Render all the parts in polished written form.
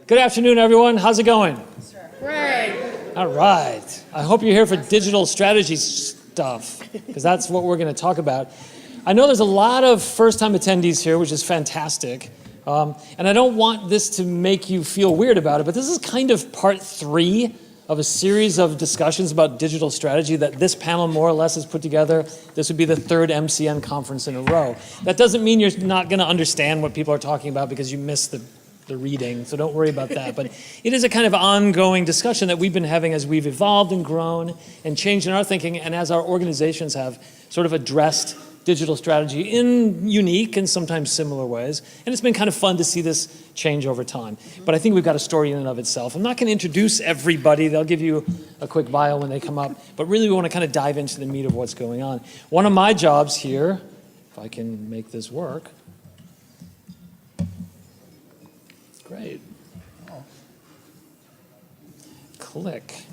Good afternoon, everyone. How's it going? Great. All right. I hope you're here for digital strategy stuff, because that's what we're going to talk about. I know there's a lot of first-time attendees here, which is fantastic. And I don't want this to make you feel weird about it, but this is kind of part 3 of a series of discussions about digital strategy that this panel more or less has put together. This would be the 3rd MCN conference in a row. That doesn't mean you're not going to understand what people are talking about because you missed the reading, so don't worry about that. But it is a kind of ongoing discussion that we've been having as we've evolved and grown and changed in our thinking, and as our organizations have sort of addressed digital strategy in unique and sometimes similar ways. And it's been kind of fun to see this change over time. But I think we've got a story in and of itself. I'm not going to introduce everybody. They'll give you a quick bio when they come up. But really we want to kind of dive into the meat of what's going on. One of my jobs here, if I can make this work. Great. Click.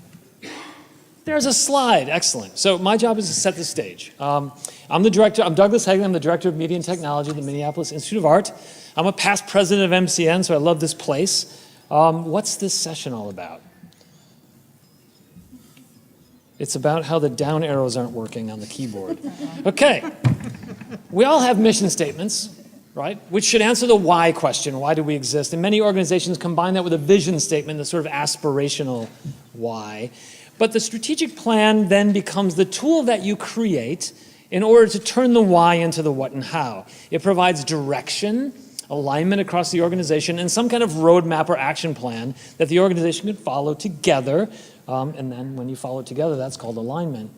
There's a slide. Excellent. So my job is to set the stage. I'm the director. I'm Douglas Hageley. I'm the director of media and technology at the Minneapolis Institute of Art. I'm a past president of MCN, so I love this place. What's this session all about? It's about how the down arrows aren't working on the keyboard. Okay. We all have mission statements, right? Which should answer the why question. Why do we exist? And many organizations combine that with a vision statement, the sort of aspirational why. But the strategic plan then becomes the tool that you create in order to turn the why into the what and how. It provides direction, alignment across the organization, and some kind of roadmap or action plan that the organization can follow together. And then when you follow it together, that's called alignment.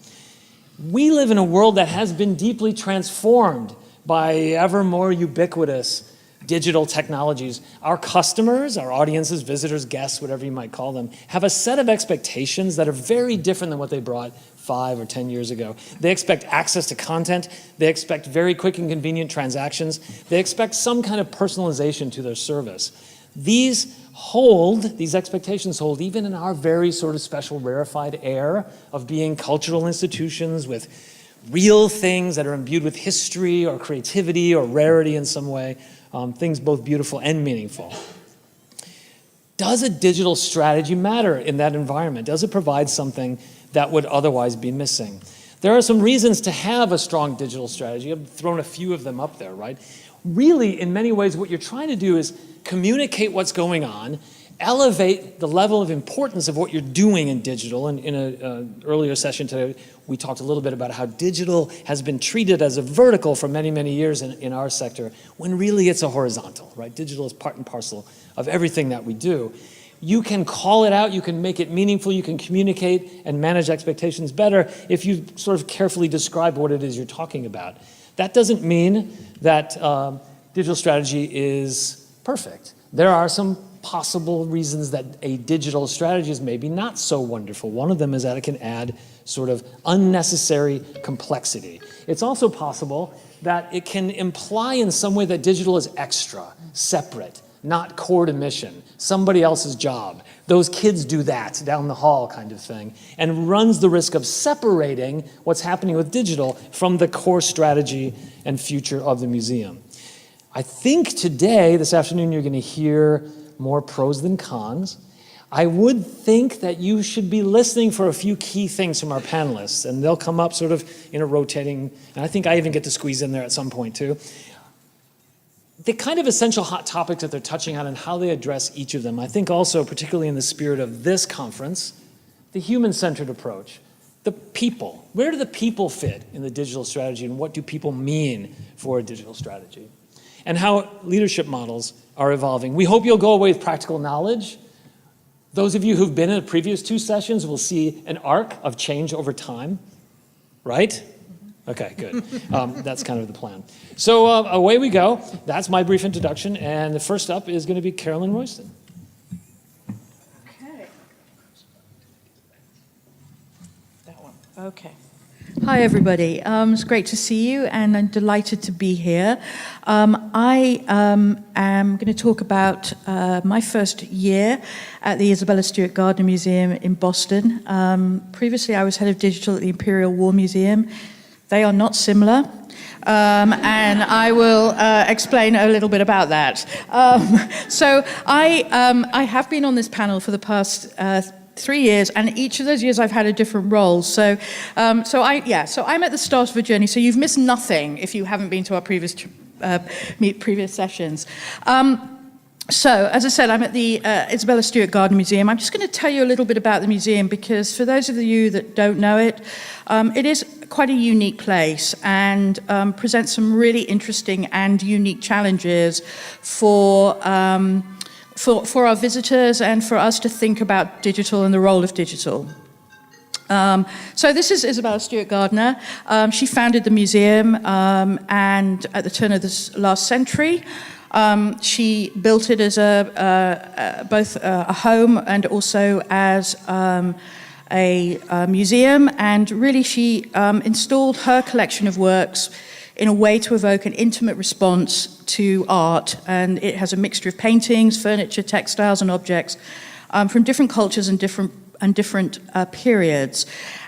We live in a world that has been deeply transformed by ever more ubiquitous digital technologies. Our customers, our audiences, visitors, guests, whatever you might call them, have a set of expectations that are very different than what they brought 5 or 10 years ago. They expect access to content. They expect very quick and convenient transactions. They expect some kind of personalization to their service. These expectations hold even in our very sort of special rarefied air of being cultural institutions with real things that are imbued with history or creativity or rarity in some way. Things both beautiful and meaningful. Does a digital strategy matter in that environment? Does it provide something that would otherwise be missing? There are some reasons to have a strong digital strategy. I've thrown a few of them up there, right? Really, in many ways, what you're trying to do is communicate what's going on, elevate the level of importance of what you're doing in digital. And in an earlier session today, we talked a little bit about how digital has been treated as a vertical for many, many years in our sector, when really it's a horizontal, right? Digital is part and parcel of everything that we do. You can call it out, you can make it meaningful, you can communicate and manage expectations better if you sort of carefully describe what it is you're talking about. That doesn't mean that digital strategy is perfect. There are some possible reasons that a digital strategy is maybe not so wonderful. One of them is that it can add sort of unnecessary complexity. It's also possible that it can imply in some way that digital is extra, separate, not core to mission, somebody else's job. Those kids do that down the hall kind of thing, and runs the risk of separating what's happening with digital from the core strategy and future of the museum. I think today, this afternoon, you're going to hear more pros than cons. I would think that you should be listening for a few key things from our panelists, and they'll come up sort of in a rotating, and I think I even get to squeeze in there at some point too. The kind of essential hot topics that they're touching on and how they address each of them, I think also, particularly in the spirit of this conference, the human-centered approach, the people. Where do the people fit in the digital strategy, and what do people mean for a digital strategy? And how leadership models are evolving. We hope you'll go away with practical knowledge. Those of you who've been in the previous 2 sessions will see an arc of change over time, right? Okay, good. That's kind of the plan. So away we go. That's my brief introduction, and the first up is going to be Carolyn Royston. Okay. That one. Okay. Hi, everybody. It's great to see you, and I'm delighted to be here. I am going to talk about my first year at the Isabella Stewart Gardner Museum in Boston. Previously, I was head of digital at the Imperial War Museum. They are not similar. and I will explain a little bit about that. So I have been on this panel for the past 3 years, and each of those years I've had a different role. So I'm at the start of a journey. So you've missed nothing if you haven't been to our previous sessions. So, as I said, I'm at the Isabella Stewart Gardner Museum. I'm just going to tell you a little bit about the museum because for those of you that don't know it, it is quite a unique place and presents some really interesting and unique challenges for our visitors and for us to think about digital and the role of digital. So this is Isabella Stewart Gardner. She founded the museum and at the turn of this last century. She built it as both a home and also as a museum, and really she installed her collection of works in a way to evoke an intimate response to art, and it has a mixture of paintings, furniture, textiles, and objects from different cultures and different periods.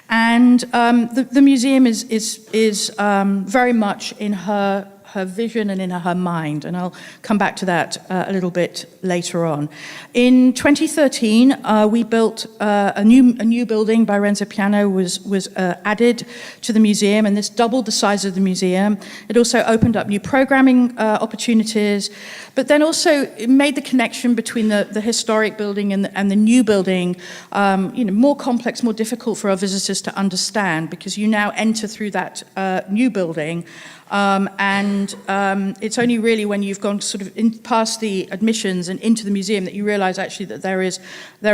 And the museum is very much in her vision and in her mind, and I'll come back to that a little bit later on. In 2013, we built a new building by Renzo Piano was added to the museum, and this doubled the size of the museum. It also opened up new programming opportunities, but then also it made the connection between the historic building and the new building more complex, more difficult for our visitors to understand, because you now enter through that new building. It's only really when you've gone sort of past the admissions and into the museum that you realize actually that there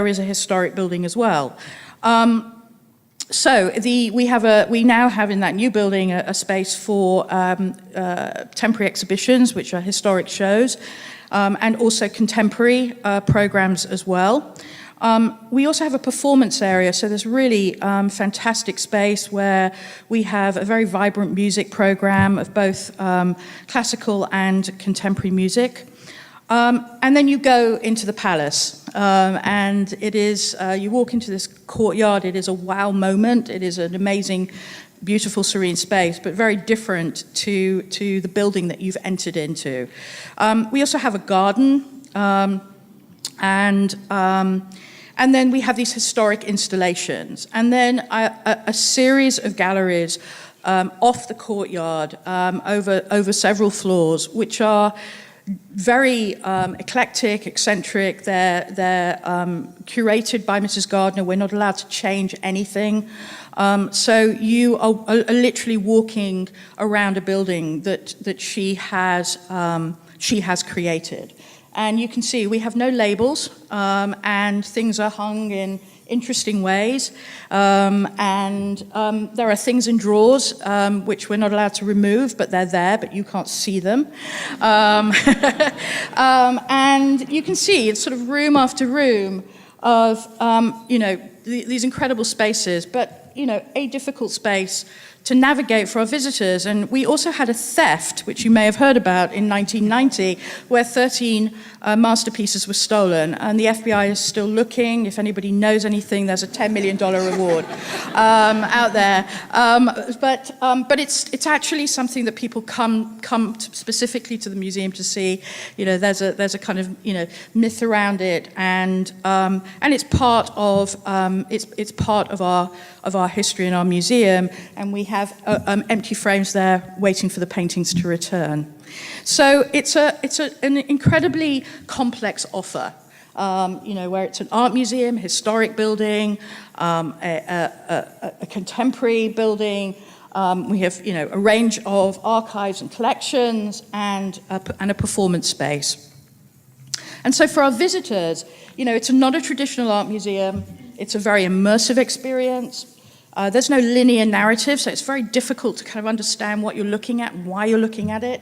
is a historic building as well. We now have in that new building a space for temporary exhibitions, which are historic shows, and also contemporary programs as well. We also have a performance area, so there's really fantastic space where we have a very vibrant music program of both classical and contemporary music. And then you go into the palace, and it is, you walk into this courtyard, it is a wow moment, it is an amazing, beautiful, serene space, but very different to the building that you've entered into. We also have a garden, and then we have these historic installations, and then a series of galleries off the courtyard over several floors, which are very eclectic, eccentric. They're curated by Mrs. Gardner. We're not allowed to change anything. So you are literally walking around a building that she has created. And you can see we have no labels, and things are hung in interesting ways. There are things in drawers, which we're not allowed to remove, but they're there, but you can't see them. And you can see it's sort of room after room of, these incredible spaces, but, a difficult space to navigate for our visitors. And we also had a theft, which you may have heard about in 1990, where 13 masterpieces were stolen. And the FBI is still looking. If anybody knows anything, there's a $10 million reward out there. But it's actually something that people come specifically to the museum to see. There's a kind of myth around it, and it's part of our history in our museum, and we have empty frames there waiting for the paintings to return. So it's an incredibly complex offer, where it's an art museum, historic building, a contemporary building. We have a range of archives and collections, and a performance space. And so for our visitors, it's not a traditional art museum. It's a very immersive experience. There's no linear narrative, so it's very difficult to kind of understand what you're looking at and why you're looking at it.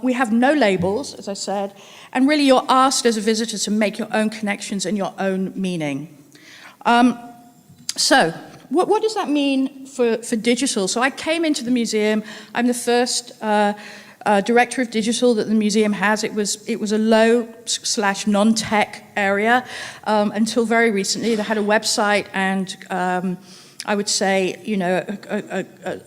We have no labels, as I said, and really you're asked as a visitor to make your own connections and your own meaning. So what does that mean for digital? So I came into the museum. I'm the first director of digital that the museum has. It was a low/non-tech area until very recently. They had a website and I would say,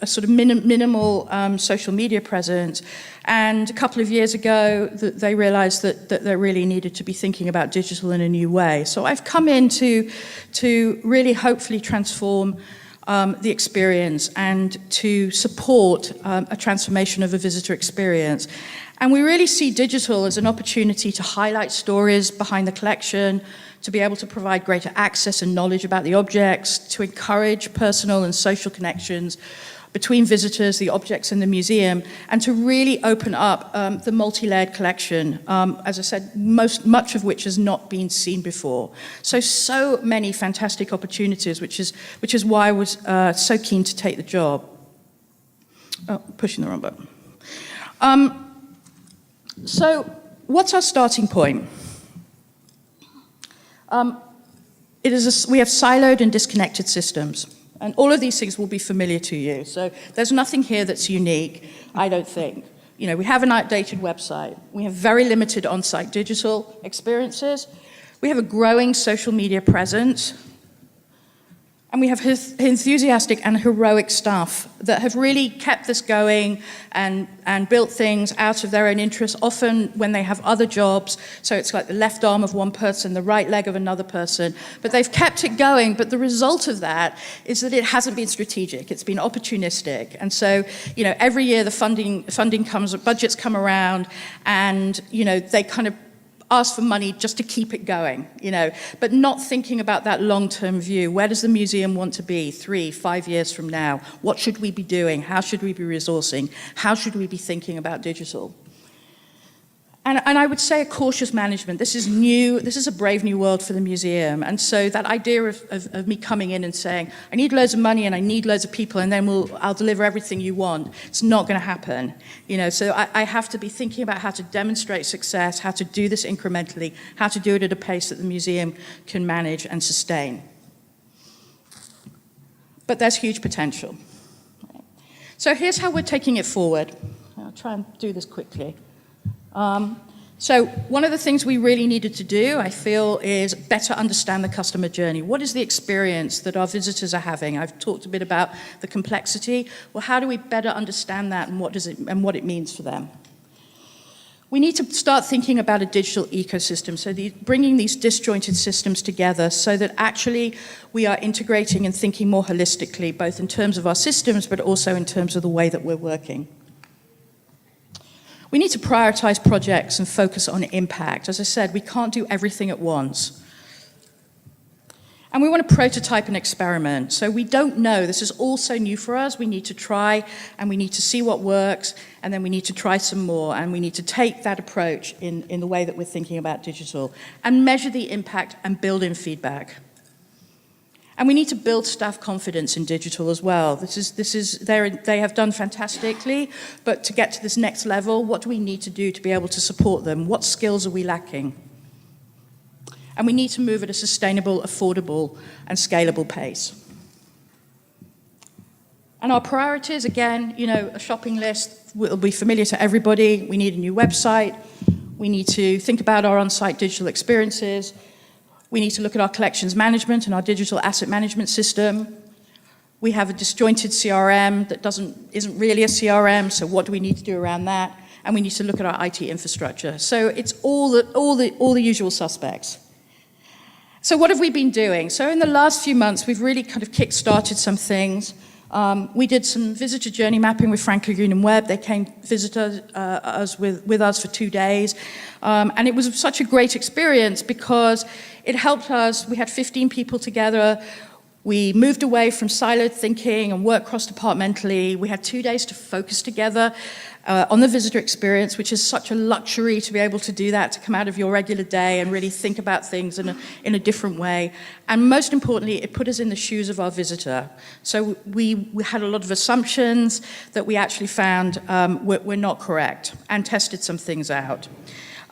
a sort of minimal social media presence. And a couple of years ago, they realized that they really needed to be thinking about digital in a new way. So I've come in to really hopefully transform the experience and to support a transformation of a visitor experience. And we really see digital as an opportunity to highlight stories behind the collection, to be able to provide greater access and knowledge about the objects, to encourage personal and social connections between visitors, the objects in the museum, and to really open up the multi-layered collection, as I said, much of which has not been seen before. So many fantastic opportunities, which is why I was so keen to take the job. Oh, pushing the wrong button. So what's our starting point? We have siloed and disconnected systems. And all of these things will be familiar to you. So there's nothing here that's unique, I don't think. We have an outdated website. We have very limited on-site digital experiences. We have a growing social media presence. And we have enthusiastic and heroic staff that have really kept this going and built things out of their own interests, often when they have other jobs. So it's like the left arm of one person, the right leg of another person. But they've kept it going. But the result of that is that it hasn't been strategic. It's been opportunistic. And so, every year the funding comes, budgets come around, and, they kind of ask for money just to keep it going, but not thinking about that long-term view. Where does the museum want to be 3, 5 years from now? What should we be doing? How should we be resourcing? How should we be thinking about digital? And I would say a cautious management. This is new. This is a brave new world for the museum. And so that idea of me coming in and saying, I need loads of money and I need loads of people and then I'll deliver everything you want, it's not going to happen. So I have to be thinking about how to demonstrate success, how to do this incrementally, how to do it at a pace that the museum can manage and sustain. But there's huge potential. So here's how we're taking it forward. I'll try and do this quickly. So one of the things we really needed to do, I feel, is better understand the customer journey. What is the experience that our visitors are having? I've talked a bit about the complexity. Well, how do we better understand that and what it means for them? We need to start thinking about a digital ecosystem, so bringing these disjointed systems together so that actually we are integrating and thinking more holistically, both in terms of our systems, but also in terms of the way that we're working. We need to prioritize projects and focus on impact. As I said, we can't do everything at once. And we want to prototype and experiment. So we don't know. This is all so new for us. We need to try, and we need to see what works, and then we need to try some more, and we need to take that approach in the way that we're thinking about digital, and measure the impact and build in feedback. And we need to build staff confidence in digital as well. They have done fantastically, but to get to this next level, what do we need to do to be able to support them? What skills are we lacking? And we need to move at a sustainable, affordable, and scalable pace. And our priorities, again, a shopping list will be familiar to everybody. We need a new website. We need to think about our on-site digital experiences. We need to look at our collections management and our digital asset management system. We have a disjointed CRM that isn't really a CRM, so what do we need to do around that? And we need to look at our IT infrastructure. So it's all the usual suspects. So what have we been doing? So in the last few months, we've really kind of kick-started some things. We did some visitor journey mapping with Frank Lagoon and Webb. They came visit us with us for 2 days. And it was such a great experience because it helped us. We had 15 people together. We moved away from siloed thinking and worked cross-departmentally. We had 2 days to focus together on the visitor experience, which is such a luxury to be able to do that, to come out of your regular day and really think about things in a different way. And most importantly, it put us in the shoes of our visitor. So we had a lot of assumptions that we actually found were not correct, and tested some things out.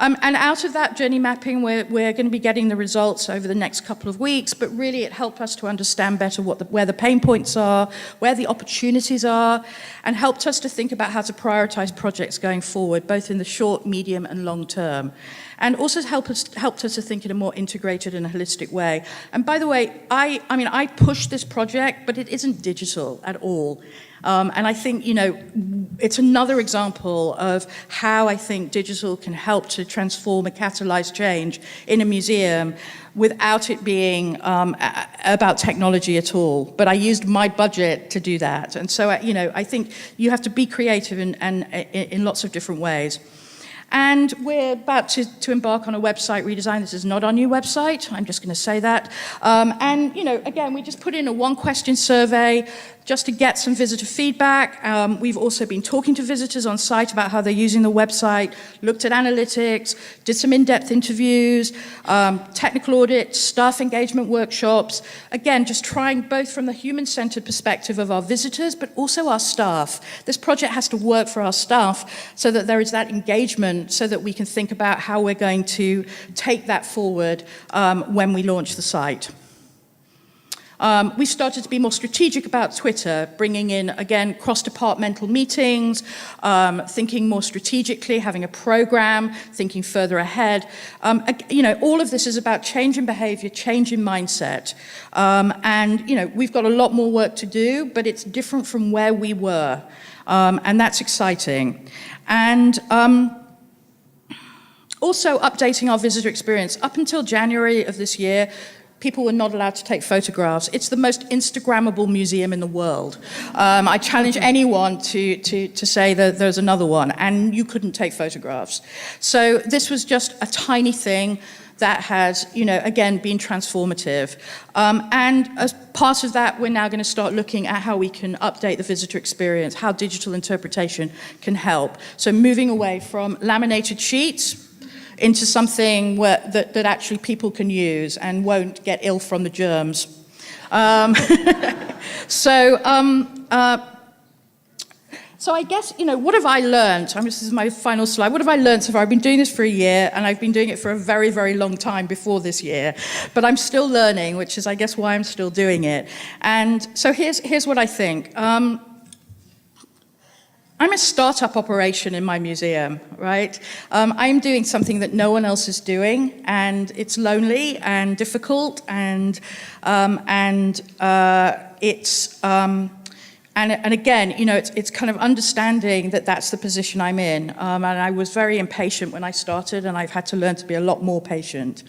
And out of that journey mapping, we're going to be getting the results over the next couple of weeks, but really it helped us to understand better where the pain points are, where the opportunities are, and helped us to think about how to prioritize projects going forward, both in the short, medium, and long term. And also helped us to think in a more integrated and holistic way. And by the way, I pushed this project, but it isn't digital at all. And I think, it's another example of how I think digital can help to transform and catalyze change in a museum without it being about technology at all. But I used my budget to do that. And so, I think you have to be creative in lots of different ways. And we're about to embark on a website redesign. This is not our new website. I'm just going to say that. And, again, we just put in a one-question survey just to get some visitor feedback. We've also been talking to visitors on site about how they're using the website, looked at analytics, did some in-depth interviews, technical audits, staff engagement workshops. Again, just trying both from the human-centered perspective of our visitors, but also our staff. This project has to work for our staff so that there is that engagement, so that we can think about how we're going to take that forward when we launch the site. We started to be more strategic about Twitter, bringing in, again, cross-departmental meetings, thinking more strategically, having a program, thinking further ahead. All of this is about change in behavior, change in mindset. We've got a lot more work to do, but it's different from where we were. And that's exciting. And also updating our visitor experience. Up until January of this year, people were not allowed to take photographs. It's the most Instagrammable museum in the world. I challenge anyone to say that there's another one, and you couldn't take photographs. So this was just a tiny thing that has, again, been transformative. And as part of that, we're now going to start looking at how we can update the visitor experience, how digital interpretation can help. So moving away from laminated sheets into something that actually people can use and won't get ill from the germs. So I guess, what have I learned? This is my final slide. What have I learned so far? I've been doing this for a year, and I've been doing it for a very, very long time before this year. But I'm still learning, which is, I guess, why I'm still doing it. And so here's what I think. I'm a startup operation in my museum, right? I'm doing something that no one else is doing, and it's lonely and difficult, and again, it's kind of understanding that that's the position I'm in. And I was very impatient when I started, and I've had to learn to be a lot more patient.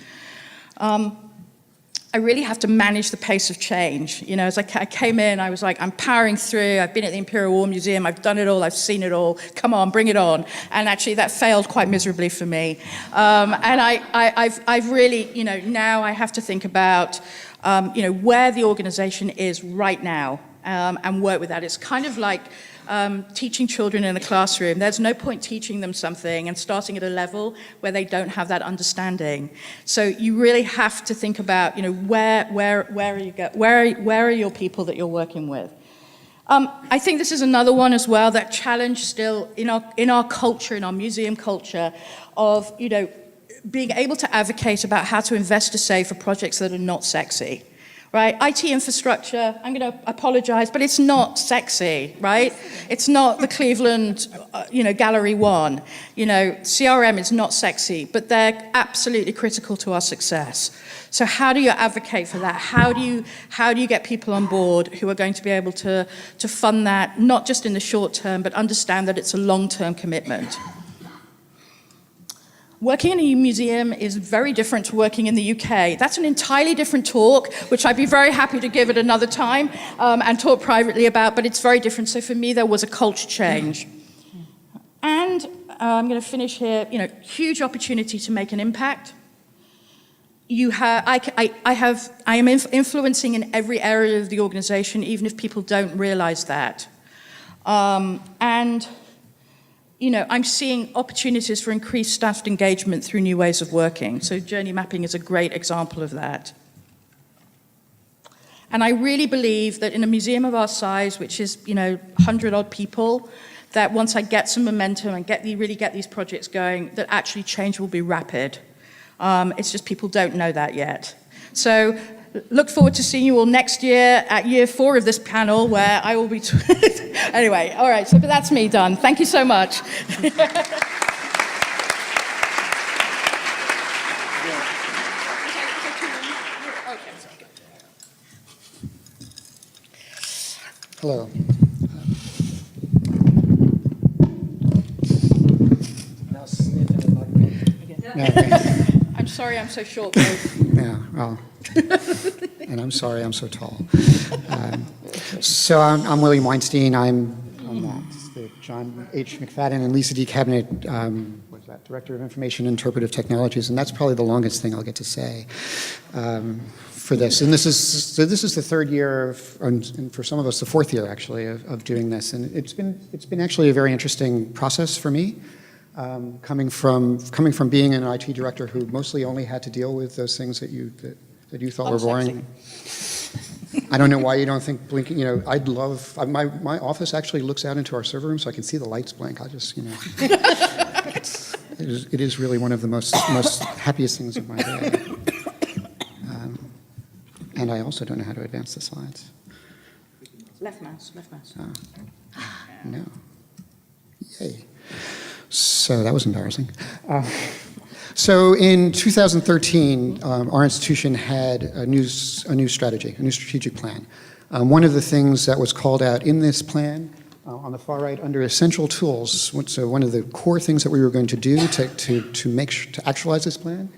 I really have to manage the pace of change. As I came in, I was like, I'm powering through. I've been at the Imperial War Museum. I've done it all. I've seen it all. Come on, bring it on. And actually, that failed quite miserably for me. And I've really, now I have to think about, where the organization is right now and work with that. It's kind of like teaching children in a classroom. There's no point teaching them something and starting at a level where they don't have that understanding. So you really have to think about, where are your people that you're working with? I think this is another one as well, that challenge still in our culture, in our museum culture, of being able to advocate about how to invest to save for projects that are not sexy. Right, IT infrastructure, I'm going to apologize, but it's not sexy, right? It's not the Cleveland, Gallery 1. CRM is not sexy, but they're absolutely critical to our success. So how do you advocate for that? How do you get people on board who are going to be able to fund that, not just in the short term, but understand that it's a long-term commitment? Working in a museum is very different to working in the UK. That's an entirely different talk, which I'd be very happy to give at another time and talk privately about, but it's very different. So for me, there was a culture change. And I'm going to finish here, huge opportunity to make an impact. I am influencing in every area of the organization, even if people don't realize that. I'm seeing opportunities for increased staff engagement through new ways of working. So journey mapping is a great example of that. And I really believe that in a museum of our size, which is, 100-odd people, that once I get some momentum and really get these projects going, that actually change will be rapid. It's just people don't know that yet. So look forward to seeing you all next year at year 4 of this panel, where I will be... Anyway, all right, so but that's me done. Thank you so much. Hello. Now sniffing the microphone. No, I'm sorry I'm so short, though. yeah, well, and I'm sorry I'm so tall. So I'm William Weinstein. I'm the John H. McFadden and Lisa D. Cabinet, what's that, Director of Information Interpretive Technologies, and that's probably the longest thing I'll get to say for this. And this is the 3rd year, and for some of us the 4th year actually of doing this, and it's been actually a very interesting process for me. Coming from being an IT director who mostly only had to deal with those things that you thought were boring. I don't know why you don't think blinking, I'd love, my office actually looks out into our server room so I can see the lights blink. I just, it is really one of the most happiest things of my day. And I also don't know how to advance the slides. Left mouse. No. Yay. So that was embarrassing. So in 2013, our institution had a new strategy, a new strategic plan. One of the things that was called out in this plan, on the far right, under essential tools, so one of the core things that we were going to do to actualize this plan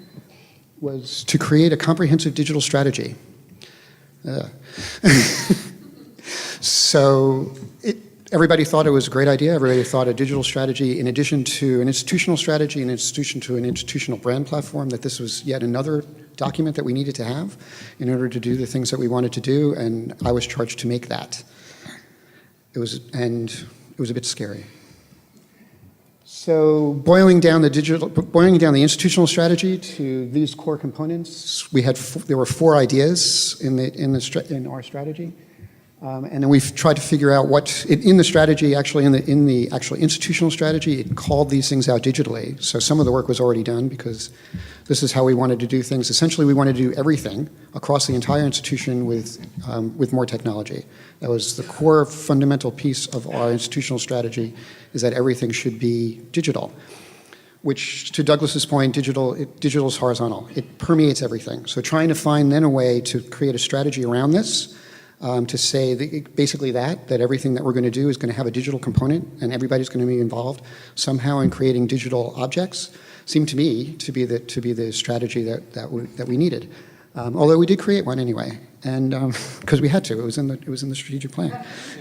was to create a comprehensive digital strategy. So everybody thought it was a great idea. Everybody thought a digital strategy, in addition to an institutional strategy, in addition to an institutional brand platform, that this was yet another document that we needed to have in order to do the things that we wanted to do, and I was charged to make that. It was a bit scary. So boiling down the institutional strategy to these core components, there were 4 ideas in our strategy. And then we've tried to figure out in the strategy, actually in the actual institutional strategy, it called these things out digitally. So some of the work was already done because this is how we wanted to do things. Essentially, we wanted to do everything across the entire institution with more technology. That was the core fundamental piece of our institutional strategy, is that everything should be digital. Which, to Douglas's point, digital is horizontal. It permeates everything. So trying to find then a way to create a strategy around this, to say basically that everything that we're going to do is going to have a digital component and everybody's going to be involved somehow in creating digital objects, seemed to me to be the strategy that we needed. Although we did create one anyway, and because we had to, it was in the strategic plan.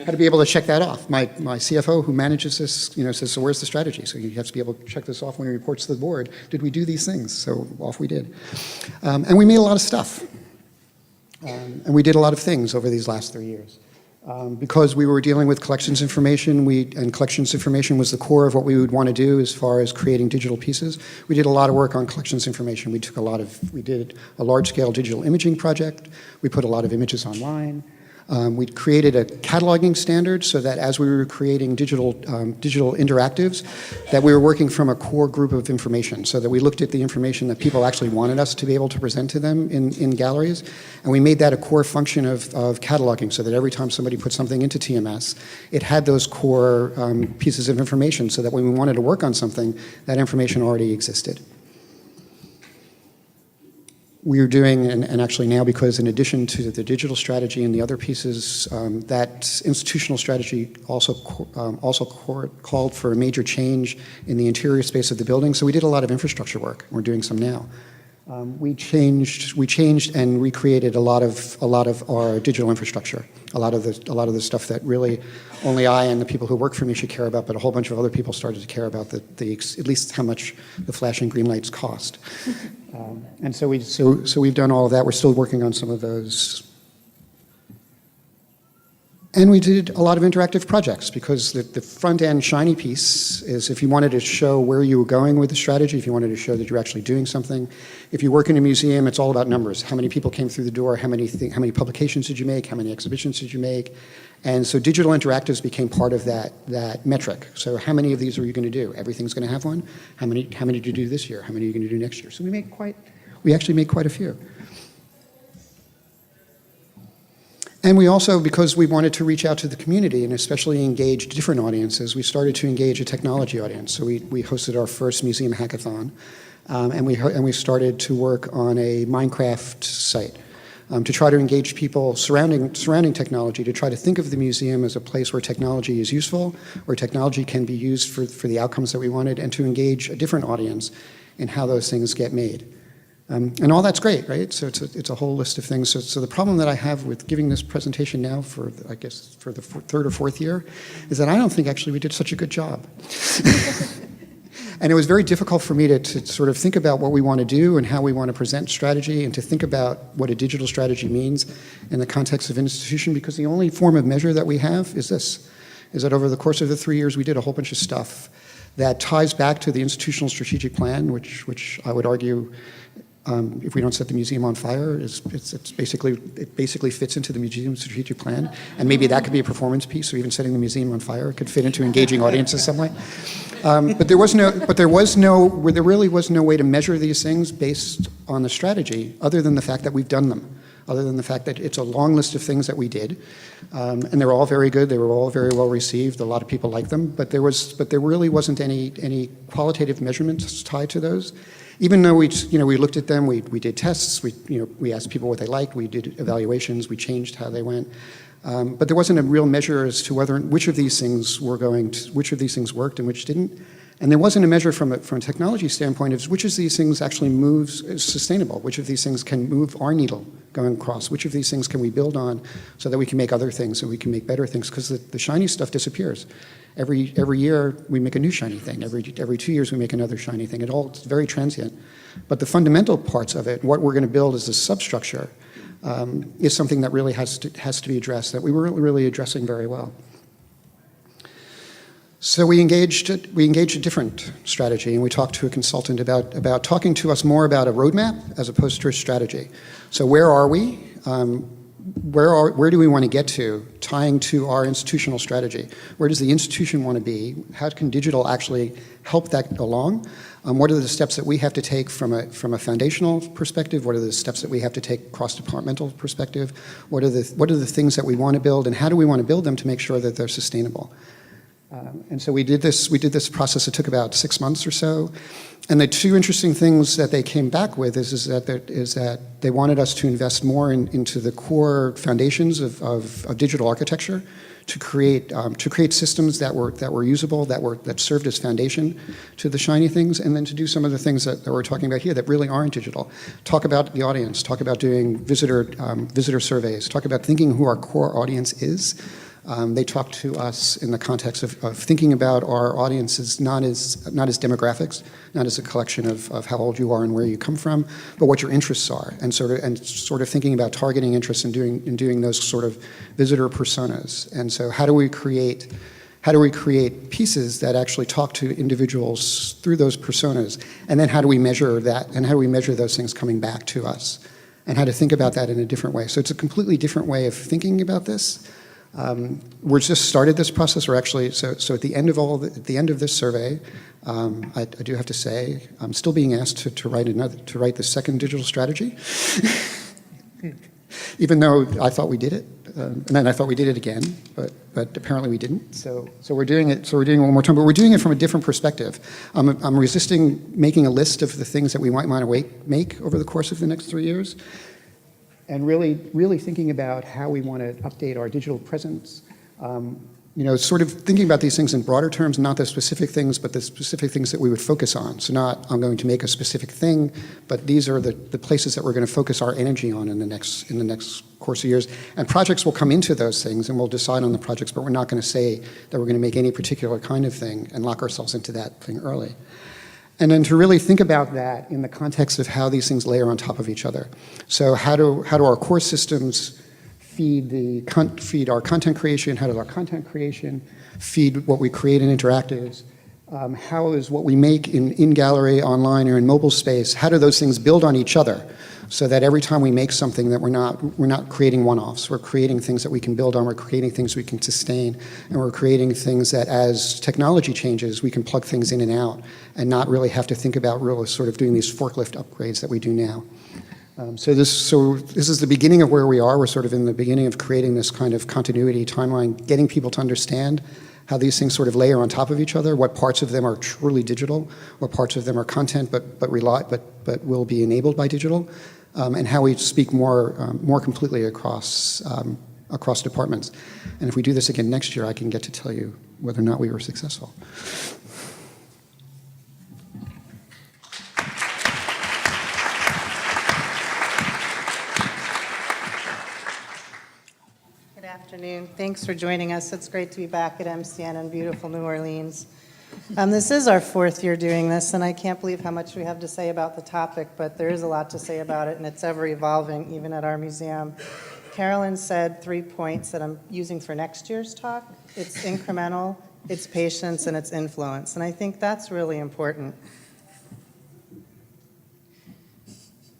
Had to be able to check that off. My CFO, who manages this, says, so where's the strategy? So you have to be able to check this off when he reports to the board. Did we do these things? So off we did, and we made a lot of stuff. And we did a lot of things over these last 3 years. Because we were dealing with collections information, and collections information was the core of what we would want to do as far as creating digital pieces. We did a lot of work on collections information. We did a large-scale digital imaging project. We put a lot of images online. We created a cataloging standard so that as we were creating digital interactives, that we were working from a core group of information, so that we looked at the information that people actually wanted us to be able to present to them in galleries, and we made that a core function of cataloging, so that every time somebody put something into TMS, it had those core pieces of information, so that when we wanted to work on something, that information already existed. We are doing, and actually now, because in addition to the digital strategy and the other pieces, that institutional strategy also called for a major change in the interior space of the building. So we did a lot of infrastructure work. We're doing some now. We changed and recreated a lot of our digital infrastructure. A lot of the stuff that really only I and the people who work for me should care about, but a whole bunch of other people started to care about at least how much the flashing green lights cost. And so we've done all of that. We're still working on some of those. And we did a lot of interactive projects, because the front-end shiny piece is if you wanted to show where you were going with the strategy, if you wanted to show that you're actually doing something. If you work in a museum, it's all about numbers. How many people came through the door? How many publications did you make? How many exhibitions did you make? And so digital interactives became part of that metric. So how many of these are you going to do? Everything's going to have one? How many did you do this year? How many are you going to do next year? So we actually made quite a few. And we also, because we wanted to reach out to the community and especially engage different audiences, we started to engage a technology audience. So we hosted our first museum hackathon, and we started to work on a Minecraft site to try to engage people surrounding technology, to try to think of the museum as a place where technology is useful, where technology can be used for the outcomes that we wanted, and to engage a different audience in how those things get made. And all that's great, right? So it's a whole list of things. So the problem that I have with giving this presentation now for, I guess, for the third or fourth year is that I don't think actually we did such a good job. And it was very difficult for me to sort of think about what we want to do and how we want to present strategy and to think about what a digital strategy means in the context of an institution, because the only form of measure that we have is this, is that over the course of the 3 years we did a whole bunch of stuff that ties back to the institutional strategic plan, which I would argue, if we don't set the museum on fire, it basically fits into the museum strategic plan, and maybe that could be a performance piece. So even setting the museum on fire could fit into engaging audiences some way. But there really was no way to measure these things based on the strategy, other than the fact that we've done them, other than the fact that it's a long list of things that we did, and they were all very good. They were all very well received. A lot of people liked them, but there really wasn't any qualitative measurements tied to those. Even though we looked at them, we did tests, we asked people what they liked, we did evaluations, we changed how they went, but there wasn't a real measure as to which of these things worked and which didn't, and there wasn't a measure from a technology standpoint of which of these things actually is sustainable, which of these things can move our needle going across, which of these things can we build on so that we can make other things, so we can make better things, because the shiny stuff disappears. Every year we make a new shiny thing. Every 2 years we make another shiny thing. It's very transient. But the fundamental parts of it, what we're going to build as a substructure, is something that really has to be addressed, that we weren't really addressing very well. So we engaged a different strategy, and we talked to a consultant about talking to us more about a roadmap as opposed to a strategy. So where are we? Where do we want to get to, tying to our institutional strategy? Where does the institution want to be? How can digital actually help that along? What are the steps that we have to take from a foundational perspective? What are the steps that we have to take cross-departmental perspective? What are the things that we want to build, and how do we want to build them to make sure that they're sustainable? And so we did this process. It took about 6 months or so. And the two interesting things that they came back with is that they wanted us to invest more into the core foundations of digital architecture, to create systems that were usable, that served as foundation to the shiny things, and then to do some of the things that we're talking about here that really aren't digital. Talk about the audience. Talk about doing visitor surveys. Talk about thinking who our core audience is. They talk to us in the context of thinking about our audiences not as demographics, not as a collection of how old you are and where you come from, but what your interests are, and sort of thinking about targeting interests and doing those sort of visitor personas. And so how do we create pieces that actually talk to individuals through those personas, and then how do we measure that, and how do we measure those things coming back to us, and how to think about that in a different way. So it's a completely different way of thinking about this. We're just started this process. We're actually so at the end of this survey, I do have to say I'm still being asked to write the second digital strategy, even though I thought we did it, and then I thought we did it again, but apparently we didn't. So we're doing it. So we're doing it one more time, but we're doing it from a different perspective. I'm resisting making a list of the things that we might want to make over the course of the next 3 years. And really thinking about how we want to update our digital presence. Sort of thinking about these things in broader terms, not the specific things, but the specific things that we would focus on. So not, I'm going to make a specific thing, but these are the places that we're going to focus our energy on in the next course of years. And projects will come into those things, and we'll decide on the projects, but we're not going to say that we're going to make any particular kind of thing and lock ourselves into that thing early. And then to really think about that in the context of how these things layer on top of each other. So how do our core systems feed our content creation? How does our content creation feed what we create in interactives? How is what we make in gallery, online, or in mobile space, how do those things build on each other? So that every time we make something that we're not creating one-offs, we're creating things that we can build on, we're creating things we can sustain, and we're creating things that as technology changes, we can plug things in and out and not really have to think about really sort of doing these forklift upgrades that we do now. So this is the beginning of where we are. We're sort of in the beginning of creating this kind of continuity timeline, getting people to understand how these things sort of layer on top of each other, what parts of them are truly digital, what parts of them are content but will be enabled by digital, and how we speak more completely across departments. And if we do this again next year, I can get to tell you whether or not we were successful. Good afternoon. Thanks for joining us. It's great to be back at MCN in beautiful New Orleans. This is our 4th year doing this, and I can't believe how much we have to say about the topic, but there is a lot to say about it, and it's ever evolving, even at our museum. Carolyn said 3 points that I'm using for next year's talk. It's incremental, it's patience, and it's influence, and I think that's really important.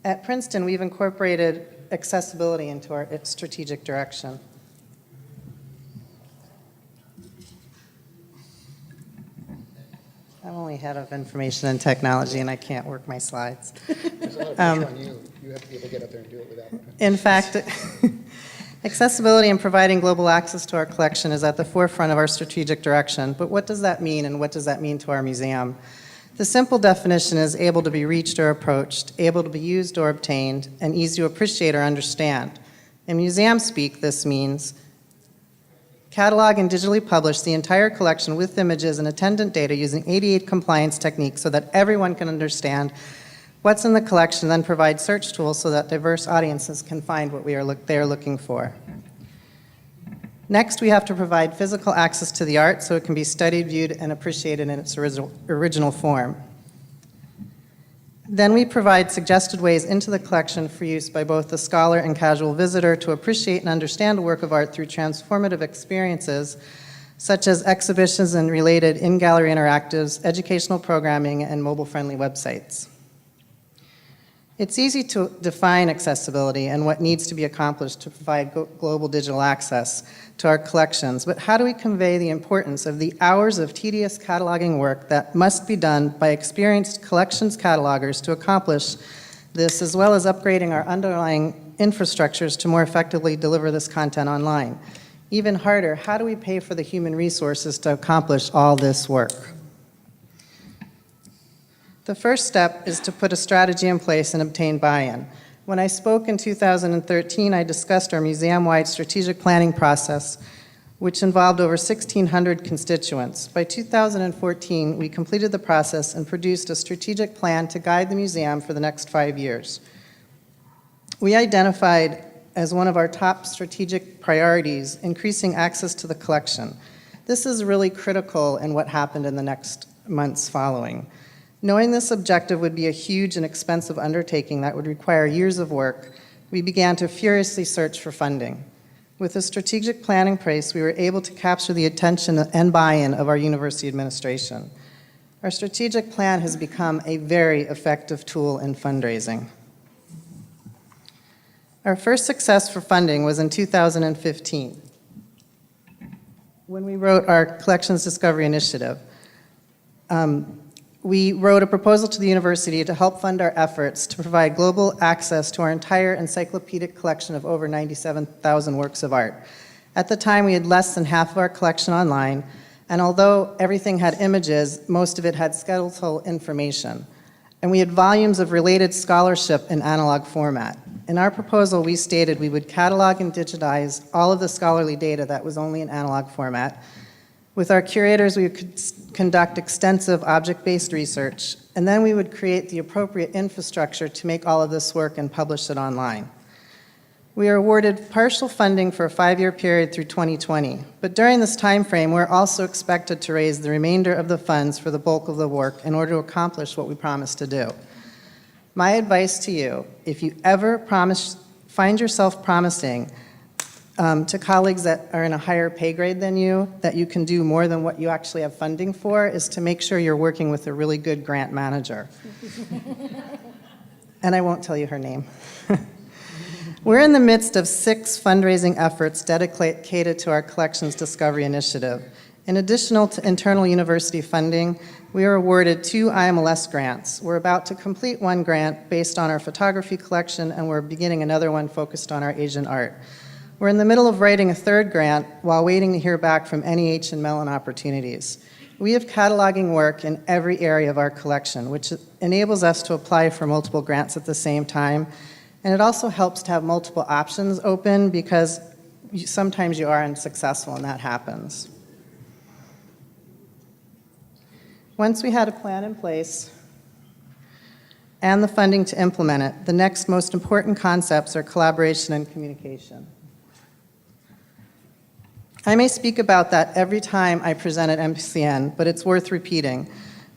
At Princeton, we've incorporated accessibility into our strategic direction. I'm only head of information and technology, and I can't work my slides. There's a lot of pressure on you. You have to be able to get up there and do it without. In fact, accessibility and providing global access to our collection is at the forefront of our strategic direction. But what does that mean, and what does that mean to our museum? The simple definition is able to be reached or approached, able to be used or obtained, and easy to appreciate or understand. In museum speak, this means catalog and digitally publish the entire collection with images and attendant data using 88 compliance techniques so that everyone can understand what's in the collection, then provide search tools so that diverse audiences can find what they are looking for. Next, we have to provide physical access to the art so it can be studied, viewed, and appreciated in its original form. Then we provide suggested ways into the collection for use by both the scholar and casual visitor to appreciate and understand a work of art through transformative experiences, such as exhibitions and related in-gallery interactives, educational programming, and mobile-friendly websites. It's easy to define accessibility and what needs to be accomplished to provide global digital access to our collections, but how do we convey the importance of the hours of tedious cataloging work that must be done by experienced collections catalogers to accomplish this, as well as upgrading our underlying infrastructures to more effectively deliver this content online? Even harder, how do we pay for the human resources to accomplish all this work? The first step is to put a strategy in place and obtain buy-in. When I spoke in 2013, I discussed our museum-wide strategic planning process, which involved over 1,600 constituents. By 2014, we completed the process and produced a strategic plan to guide the museum for the next 5 years. We identified as one of our top strategic priorities increasing access to the collection. This is really critical in what happened in the next months following. Knowing this objective would be a huge and expensive undertaking that would require years of work, we began to furiously search for funding. With a strategic plan in place, we were able to capture the attention and buy-in of our university administration. Our strategic plan has become a very effective tool in fundraising. Our first success for funding was in 2015, when we wrote our Collections Discovery Initiative. We wrote a proposal to the university to help fund our efforts to provide global access to our entire encyclopedic collection of over 97,000 works of art. At the time, we had less than half of our collection online, and although everything had images, most of it had skeletal information. And we had volumes of related scholarship in analog format. In our proposal, we stated we would catalog and digitize all of the scholarly data that was only in analog format. With our curators, we would conduct extensive object-based research, and then we would create the appropriate infrastructure to make all of this work and publish it online. We are awarded partial funding for a 5-year period through 2020, but during this time frame, we're also expected to raise the remainder of the funds for the bulk of the work in order to accomplish what we promised to do. My advice to you, if you ever find yourself promising to colleagues that are in a higher pay grade than you, that you can do more than what you actually have funding for, is to make sure you're working with a really good grant manager. And I won't tell you her name. We're in the midst of 6 fundraising efforts dedicated to our Collections Discovery Initiative. In addition to internal university funding, we are awarded 2 IMLS grants. We're about to complete 1 grant based on our photography collection, and we're beginning another one focused on our Asian art. We're in the middle of writing a 3rd grant while waiting to hear back from NEH and Mellon Opportunities. We have cataloging work in every area of our collection, which enables us to apply for multiple grants at the same time. And it also helps to have multiple options open, because sometimes you are unsuccessful and that happens. Once we had a plan in place and the funding to implement it, the next most important concepts are collaboration and communication. I may speak about that every time I present at MCN, but it's worth repeating.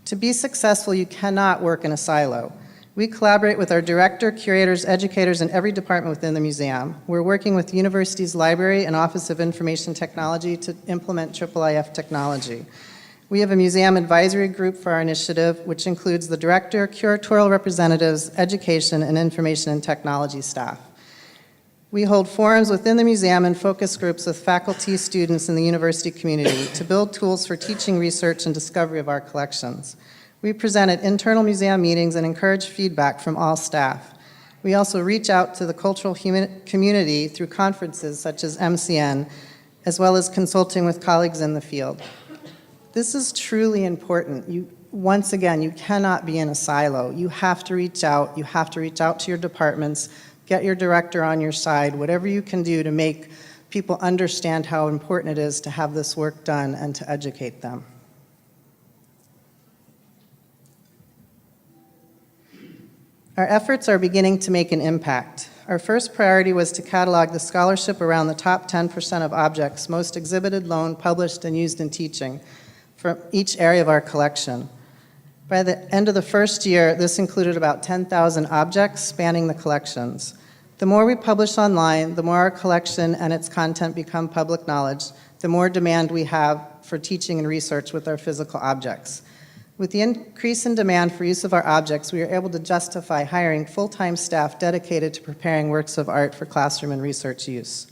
To be successful, you cannot work in a silo. We collaborate with our director, curators, educators, and every department within the museum. We're working with the university's library and Office of Information Technology to implement IIIF technology. We have a museum advisory group for our initiative, which includes the director, curatorial representatives, education, and information and technology staff. We hold forums within the museum and focus groups with faculty, students, and the university community to build tools for teaching, research, and discovery of our collections. We present at internal museum meetings and encourage feedback from all staff. We also reach out to the cultural community through conferences such as MCN, as well as consulting with colleagues in the field. This is truly important. Once again, you cannot be in a silo. You have to reach out. You have to reach out to your departments, get your director on your side, whatever you can do to make people understand how important it is to have this work done and to educate them. Our efforts are beginning to make an impact. Our first priority was to catalog the scholarship around the top 10% of objects most exhibited, loaned, published, and used in teaching from each area of our collection. By the end of the first year, this included about 10,000 objects spanning the collections. The more we publish online, the more our collection and its content become public knowledge, the more demand we have for teaching and research with our physical objects. With the increase in demand for use of our objects, we are able to justify hiring full-time staff dedicated to preparing works of art for classroom and research use.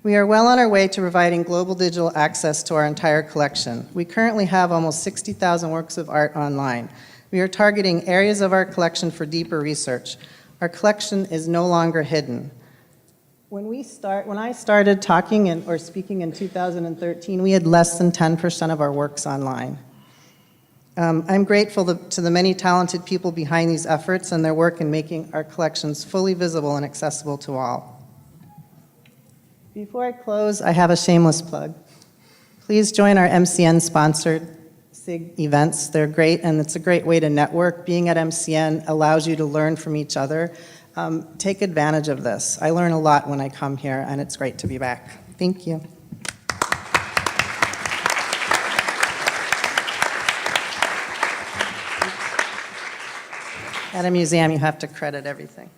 We are well on our way to providing global digital access to our entire collection. We currently have almost 60,000 works of art online. We are targeting areas of our collection for deeper research. Our collection is no longer hidden. When I started talking or speaking in 2013, we had less than 10% of our works online. I'm grateful to the many talented people behind these efforts and their work in making our collections fully visible and accessible to all. Before I close, I have a shameless plug. Please join our MCN-sponsored SIG events. They're great, and it's a great way to network. Being at MCN allows you to learn from each other. Take advantage of this. I learn a lot when I come here, and it's great to be back. Thank you. At a museum, you have to credit everything.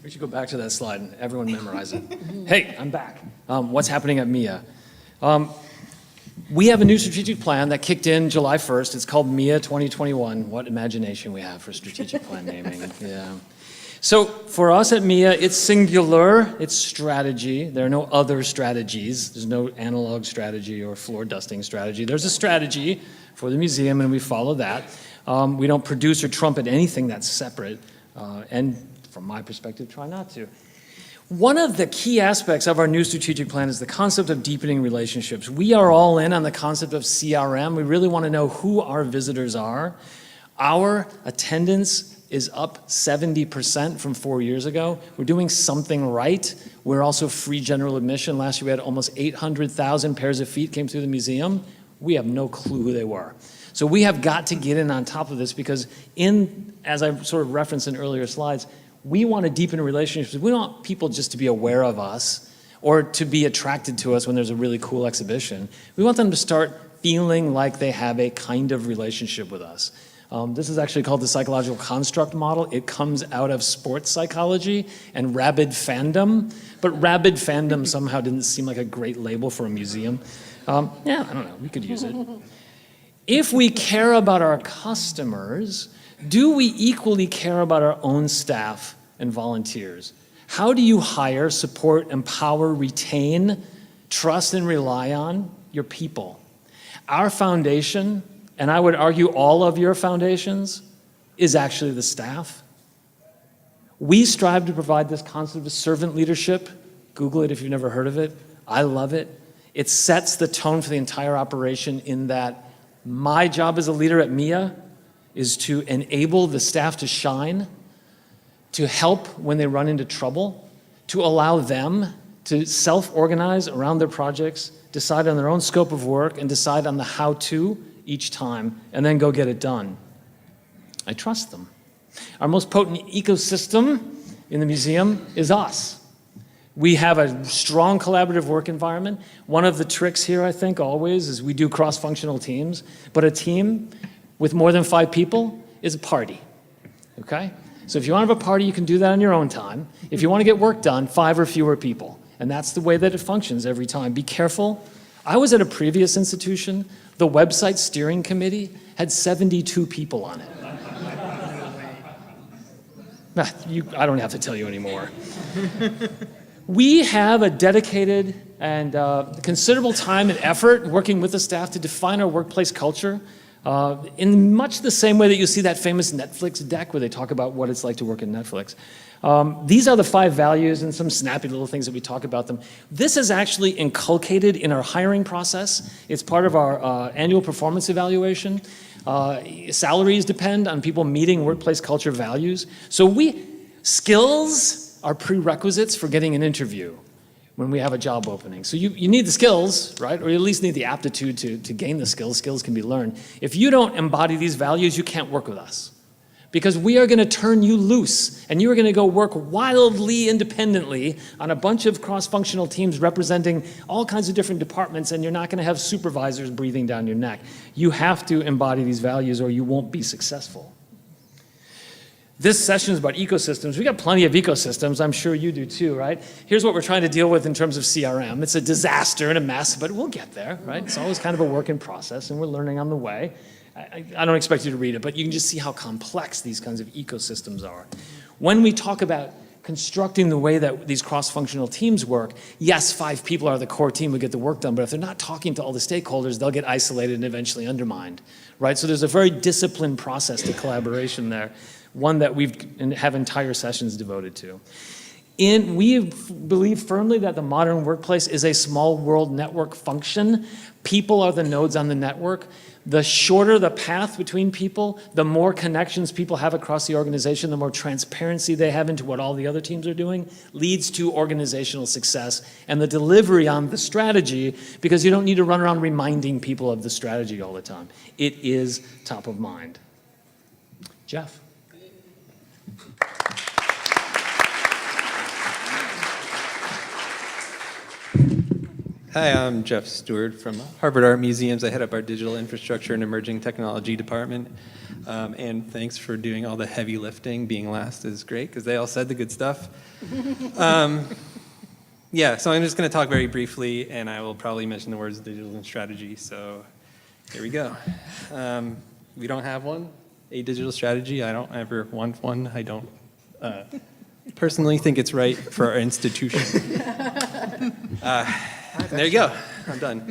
We should go back to that slide and everyone memorize it. Hey, I'm back. What's happening at MIA? We have a new strategic plan that kicked in July 1st. It's called MIA 2021. What imagination we have for strategic plan naming. Yeah. So for us at MIA, it's singular, it's strategy. There are no other strategies. There's no analog strategy or floor dusting strategy. There's a strategy for the museum, and we follow that. We don't produce or trumpet anything that's separate, and from my perspective, try not to. One of the key aspects of our new strategic plan is the concept of deepening relationships. We are all in on the concept of CRM. We really want to know who our visitors are. Our attendance is up 70% from 4 years ago. We're doing something right. We're also free general admission. Last year we had almost 800,000 pairs of feet came through the museum. We have no clue who they were. So we have got to get in on top of this because as I sort of referenced in earlier slides, we want to deepen relationships. We don't want people just to be aware of us or to be attracted to us when there's a really cool exhibition. We want them to start feeling like they have a kind of relationship with us. This is actually called the psychological construct model. It comes out of sports psychology and rabid fandom, but rabid fandom somehow didn't seem like a great label for a museum. Yeah, I don't know, we could use it. If we care about our customers, do we equally care about our own staff and volunteers? How do you hire, support, empower, retain, trust, and rely on your people? Our foundation, and I would argue all of your foundations, is actually the staff. We strive to provide this concept of servant leadership. Google it if you've never heard of it. I love it. It sets the tone for the entire operation in that my job as a leader at MIA is to enable the staff to shine, to help when they run into trouble, to allow them to self-organize around their projects, decide on their own scope of work, and decide on the how-to each time, and then go get it done. I trust them. Our most potent ecosystem in the museum is us. We have a strong collaborative work environment. One of the tricks here, I think, always, is we do cross-functional teams, but a team with more than 5 people is a party, okay? So if you want to have a party, you can do that on your own time. If you want to get work done, 5 or fewer people. And that's the way that it functions every time. Be careful. I was at a previous institution. The website steering committee had 72 people on it. I don't have to tell you anymore. We have a dedicated and considerable time and effort working with the staff to define our workplace culture in much the same way that you see that famous Netflix deck where they talk about what it's like to work at Netflix. These are the 5 values and some snappy little things that we talk about them. This is actually inculcated in our hiring process. It's part of our annual performance evaluation. Salaries depend on people meeting workplace culture values. So skills are prerequisites for getting an interview when we have a job opening. So you need the skills, right? Or you at least need the aptitude to gain the skills. Skills can be learned. If you don't embody these values, you can't work with us. Because we are going to turn you loose, and you are going to go work wildly independently on a bunch of cross-functional teams representing all kinds of different departments, and you're not going to have supervisors breathing down your neck. You have to embody these values or you won't be successful. This session is about ecosystems. We got plenty of ecosystems. I'm sure you do too, right? Here's what we're trying to deal with in terms of CRM. It's a disaster and a mess, but we'll get there, right? It's always kind of a work in process, and we're learning on the way. I don't expect you to read it, but you can just see how complex these kinds of ecosystems are. When we talk about constructing the way that these cross-functional teams work, yes, 5 people are the core team who get the work done, but if they're not talking to all the stakeholders, they'll get isolated and eventually undermined, right? So there's a very disciplined process to collaboration there, one that we have entire sessions devoted to. We believe firmly that the modern workplace is a small world network function. People are the nodes on the network. The shorter the path between people, the more connections people have across the organization, the more transparency they have into what all the other teams are doing, leads to organizational success and the delivery on the strategy, because you don't need to run around reminding people of the strategy all the time. It is top of mind. Jeff. Hi, I'm Jeff Stewart from Harvard Art Museums. I head up our Digital Infrastructure and Emerging Technology Department. And thanks for doing all the heavy lifting. Being last is great because they all said the good stuff. Yeah, so I'm just going to talk very briefly, and I will probably mention the words digital and strategy. So here we go. We don't have one, a digital strategy. I don't ever want one. I don't personally think it's right for our institution. There you go. I'm done.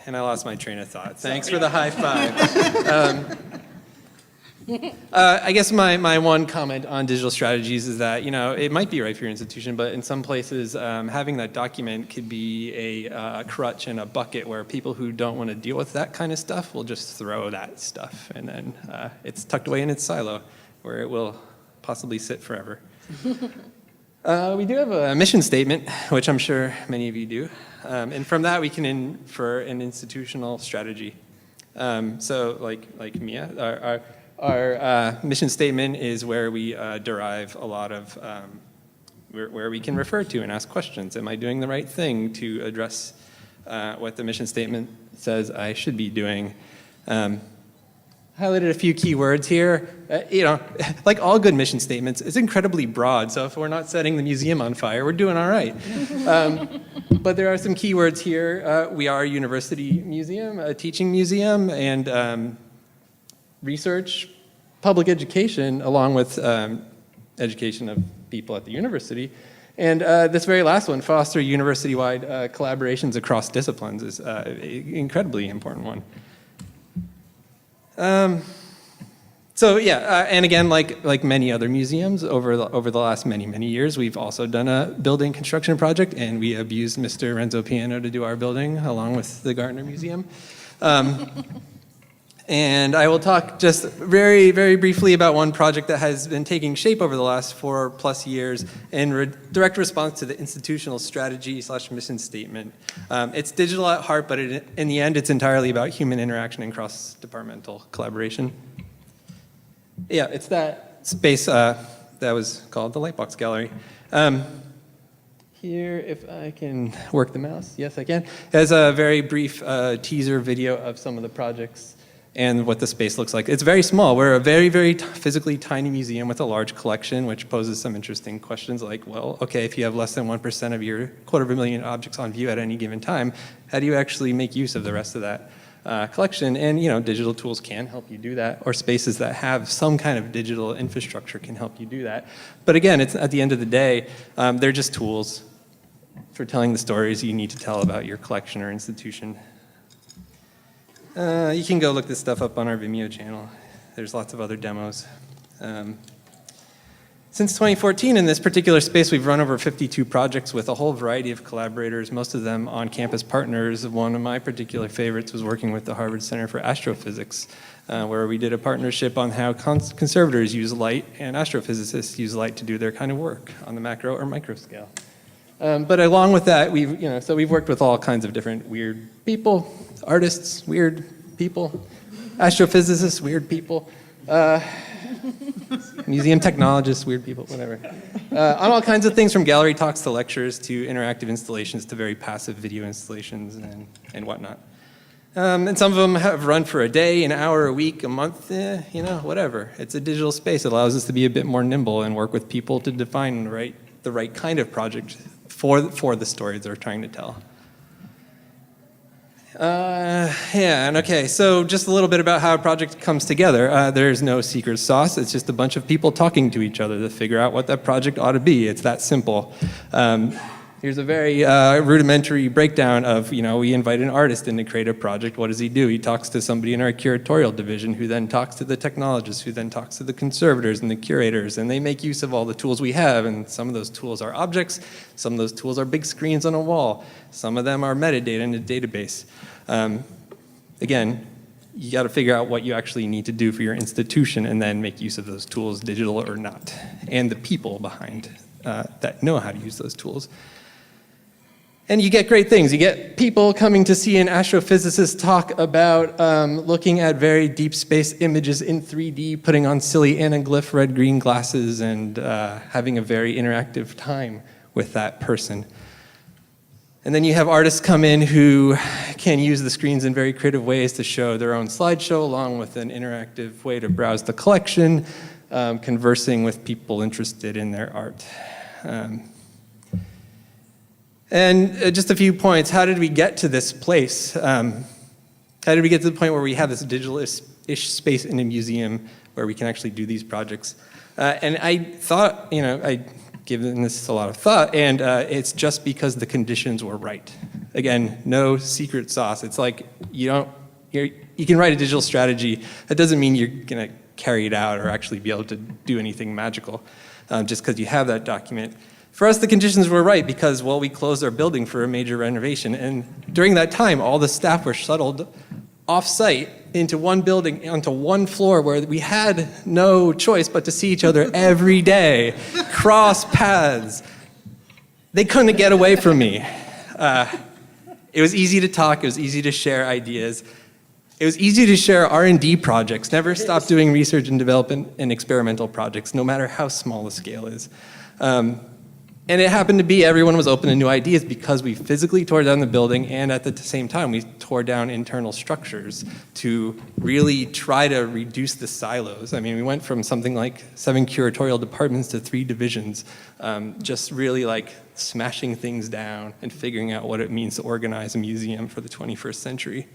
And I lost my train of thought. Thanks for the high five. I guess my one comment on digital strategies is that, it might be right for your institution, but in some places, having that document could be a crutch and a bucket where people who don't want to deal with that kind of stuff will just throw that stuff, and then it's tucked away in its silo where it will possibly sit forever. We do have a mission statement, which I'm sure many of you do, and from that we can infer an institutional strategy. So like Mia, our mission statement is where we derive a lot of, where we can refer to and ask questions. Am I doing the right thing to address what the mission statement says I should be doing. Highlighted a few key words here. Like all good mission statements, it's incredibly broad. So if we're not setting the museum on fire, we're doing all right. But there are some key words here. We are a university museum, a teaching museum, and research, public education, along with education of people at the university. And this very last one, foster university-wide collaborations across disciplines, is an incredibly important one. And again, like many other museums, over the last many years, we've also done a building construction project, and we have used Mr. Renzo Piano to do our building, along with the Gardner Museum. And I will talk just very, very briefly about one project that has been taking shape over the last 4+ years in direct response to the institutional strategy / mission statement. It's digital at heart, but in the end, it's entirely about human interaction and cross-departmental collaboration. Yeah, it's that space that was called the Lightbox Gallery. Here, if I can work the mouse, yes, I can. It has a very brief teaser video of some of the projects and what the space looks like. It's very small. We're a very, very physically tiny museum with a large collection, which poses some interesting questions like, well, okay, if you have less than 1% of your 250,000 objects on view at any given time, how do you actually make use of the rest of that collection? And digital tools can help you do that, or spaces that have some kind of digital infrastructure can help you do that. But again, it's at the end of the day, they're just tools for telling the stories you need to tell about your collection or institution. You can go look this stuff up on our Vimeo channel. There's lots of other demos. Since 2014, in this particular space, we've run over 52 projects with a whole variety of collaborators, most of them on-campus partners. One of my particular favorites was working with the Harvard Center for Astrophysics, where we did a partnership on how conservators use light and astrophysicists use light to do their kind of work on the macro or micro scale. But along with that, we've worked with all kinds of different weird people, artists, weird people, astrophysicists, weird people, museum technologists, weird people, whatever. On all kinds of things, from gallery talks to lectures to interactive installations to very passive video installations and whatnot. And some of them have run for a day, an hour, a week, a month, whatever. It's a digital space. It allows us to be a bit more nimble and work with people to define the right kind of project for the stories they're trying to tell. So just a little bit about how a project comes together. There's no secret sauce. It's just a bunch of people talking to each other to figure out what that project ought to be. It's that simple. Here's a very rudimentary breakdown of, we invite an artist in to create a project. What does he do? He talks to somebody in our curatorial division, who then talks to the technologists, who then talks to the conservators and the curators, and they make use of all the tools we have. And some of those tools are objects, some of those tools are big screens on a wall, some of them are metadata in a database. Again, you got to figure out what you actually need to do for your institution and then make use of those tools, digital or not, and the people behind that know how to use those tools. And you get great things. You get people coming to see an astrophysicist talk about looking at very deep space images in 3D, putting on silly anaglyph red-green glasses, and having a very interactive time with that person. And then you have artists come in who can use the screens in very creative ways to show their own slideshow, along with an interactive way to browse the collection, conversing with people interested in their art. And just a few points. How did we get to this place? How did we get to the point where we have this digital-ish space in a museum where we can actually do these projects? And I thought, I'd given this a lot of thought, and it's just because the conditions were right. Again, no secret sauce. It's like you can write a digital strategy. That doesn't mean you're going to carry it out or actually be able to do anything magical just because you have that document. For us, the conditions were right because, we closed our building for a major renovation. And during that time, all the staff were shuttled off-site into one building, onto one floor where we had no choice but to see each other every day, cross paths. They couldn't get away from me. It was easy to talk. It was easy to share ideas. It was easy to share R&D projects. Never stop doing research and development and experimental projects, no matter how small the scale is. And it happened to be everyone was open to new ideas because we physically tore down the building, and at the same time we tore down internal structures to really try to reduce the silos. I mean, we went from something like 7 curatorial departments to 3 divisions, just really like smashing things down and figuring out what it means to organize a museum for the 21st century.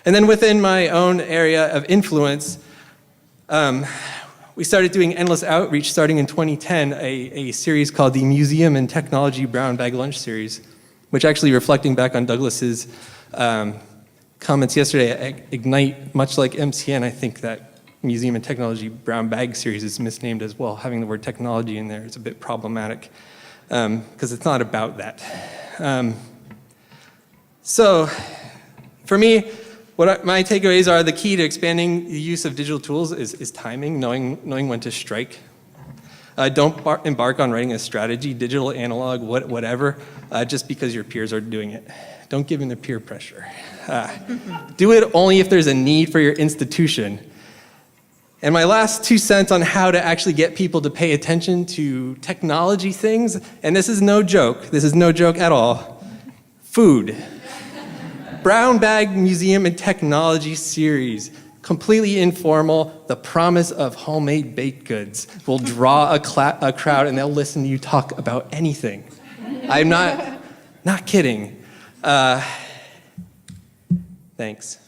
And then within my own area of influence, we started doing endless outreach starting in 2010, a series called the Museum and Technology Brown Bag Lunch Series, which actually, reflecting back on Douglas's comments yesterday at Ignite, much like MCN, I think that Museum and Technology Brown Bag Series is misnamed as well. Having the word technology in there is a bit problematic because it's not about that. So for me, what my takeaways are: the key to expanding the use of digital tools is timing, knowing when to strike. Don't embark on writing a strategy, digital, analog, whatever, just because your peers are doing it. Don't give in to peer pressure. Do it only if there's a need for your institution. And my last 2 cents on how to actually get people to pay attention to technology things, and this is no joke at all, food. Brown Bag Museum and Technology Series, completely informal, the promise of homemade baked goods will draw a crowd and they'll listen to you talk about anything. I'm not kidding. Thanks.